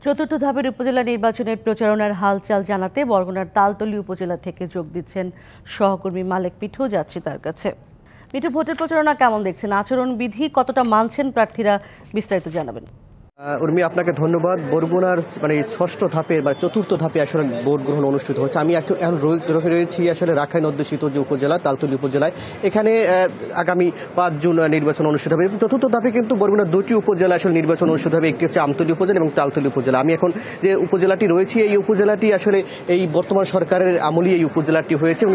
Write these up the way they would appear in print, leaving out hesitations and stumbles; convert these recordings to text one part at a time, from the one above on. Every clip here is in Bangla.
চতুর্থ ধাপের উপজেলা নির্বাচনের প্রচারণার হালচাল জানাতে বরগুনার তালতলী উপজেলা থেকে যোগ দিচ্ছেন সহকর্মী মালেক মিঠু। যাচ্ছি তার কাছে। মিঠু, ভোটের প্রচারণা কেমন দেখছেন? আচরণবিধি কতটা মানছেন প্রার্থীরা? বিস্তারিত জানাবেন। উর্মি, আপনাকে ধন্যবাদ। বরগুনার ষষ্ঠ ধাপে বা চতুর্থ ধাপে আসলে ভোট গ্রহণ অনুষ্ঠিত হচ্ছে। আমি এখন রয়েছি আসলে রাখাইন অধ্যুষিত যে উপজেলা তালতলী উপজেলায়। এখানে আগামী 5 জুন নির্বাচন অনুষ্ঠিত হবে। চতুর্থ ধাপে কিন্তু বরগুনার দুটি উপজেলা আসলে নির্বাচন অনুষ্ঠিত হবে। একটি হচ্ছে আমতলী উপজেলা এবং তালতলী উপজেলা। আমি এখন যে উপজেলাটি রয়েছি, এই উপজেলাটি আসলে এই বর্তমান সরকারের আমলেই এই উপজেলাটি হয়েছে এবং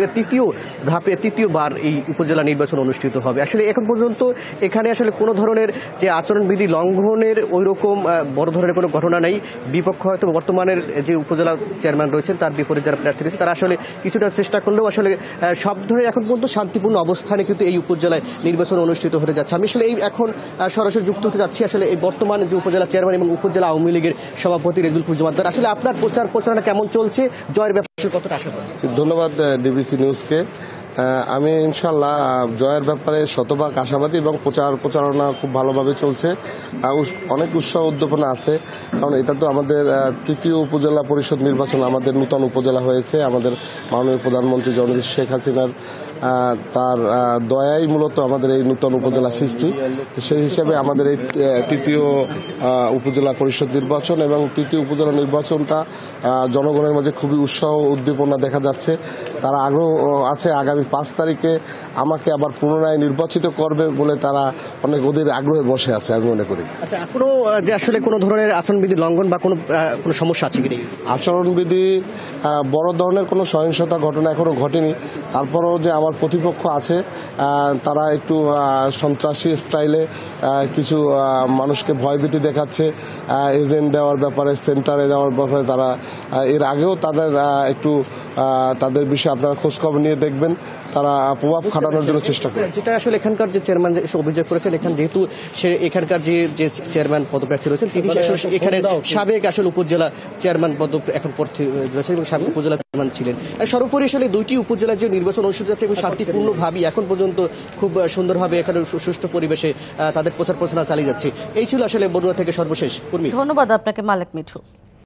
তৃতীয়বার এই উপজেলা নির্বাচন অনুষ্ঠিত হবে। আসলে এখন পর্যন্ত এখানে আসলে কোনো ধরনের যে আচরণবিধি লঙ্ঘনের ওই রকম বড় ধরনের কোনো ঘটনা নেই। বিপক্ষ হয়তো বর্তমানের যে উপজেলা চেয়ারম্যান রয়েছেন তার বিপরীতে যারা প্রার্থী রয়েছে তারা আসলে কিছুটা চেষ্টা করলেও আসলে সব ধরনের এখন পর্যন্ত শান্তিপূর্ণ অবস্থানে কিন্তু এই উপজেলায় নির্বাচন অনুষ্ঠিত হতে যাচ্ছে। আমি আসলে এখন সরাসরি যুক্ত হতে যাচ্ছি আসলে এই বর্তমান যে উপজেলা চেয়ারম্যান এবং উপজেলা আওয়ামী লীগের সভাপতি রেজুল জুমাদ্দার। আসলে আপনার প্রচারণা কেমন চলছে? জয়ের ব্যাপারে কতটা আশা করেন? ধন্যবাদ ডিবিসি নিউজকে। আমি ইনশাল্লাহ জয়ের ব্যাপারে শতভাগ আশাবাদী এবং প্রচারণা খুব ভালোভাবে চলছে। অনেক উৎসাহ উদ্দীপনা আছে, কারণ এটা তো আমাদের তৃতীয় উপজেলা পরিষদ নির্বাচন। আমাদের নূতন উপজেলা হয়েছে আমাদের মাননীয় প্রধানমন্ত্রী জননেত্রী শেখ হাসিনার তার দয়াই মূলত আমাদের এই নূতন উপজেলা সৃষ্টি। সেই হিসাবে আমাদের এই তৃতীয় উপজেলা পরিষদ নির্বাচন এবং তৃতীয় উপজেলা নির্বাচনটা জনগণের মাঝে খুবই উৎসাহ উদ্দীপনা দেখা যাচ্ছে। তারা আগ্রহ আছে আগামী 5 তারিখে আমাকে আবার পুনরায় নির্বাচিত করবে বলে তারা অনেক ওদের আগ্রহে বসে আছে আমি মনে করি। আচ্ছা, এখনো যে আসলে কোনো ধরনের আচরণবিধি লঙ্ঘন বা কোনো সমস্যা আছে কি? আচরণবিধি বড় ধরনের কোনো সহিংসতা ঘটনা এখনো ঘটেনি। তারপরেও যে আমার প্রতিপক্ষ আছে তারা একটু সন্ত্রাসী স্টাইলে কিছু মানুষকে ভয়ভীতি দেখাচ্ছে, এজেন্ট দেওয়ার ব্যাপারে, সেন্টারে দেওয়ার ব্যাপারে। তারা এর আগেও তাদের বিষয়ে আপনারা খোঁজখবর নিয়ে দেখবেন, তারা প্রভাব খাটানোর জন্য চেষ্টা করে। যেটা আসলে এখানকার যে চেয়ারম্যান অভিযোগ করেছেন, যেহেতু সে এখানকার যে চেয়ারম্যান পদপ্রার্থী রয়েছেন তিনি এখানে সাবেক আসলে উপজেলা চেয়ারম্যান পদ এখন প্রার্থী রয়েছেন এবং সাবেক উপজেলা চেয়ারম্যান ছিলেন। সর্বোপরি আসলে দুইটি উপজেলার যে নির্বাচন অনুষ্ঠিত হচ্ছে এবং শান্তিপূর্ণভাবে এখন পর্যন্ত খুব সুন্দরভাবে এখানে সুষ্ঠু পরিবেশে তাদের প্রচারণা চালিয়ে যাচ্ছে। এই ছিল আসলে বরগুনা থেকে সর্বশেষ। ধন্যবাদ আপনাকে মালেক মিঠু।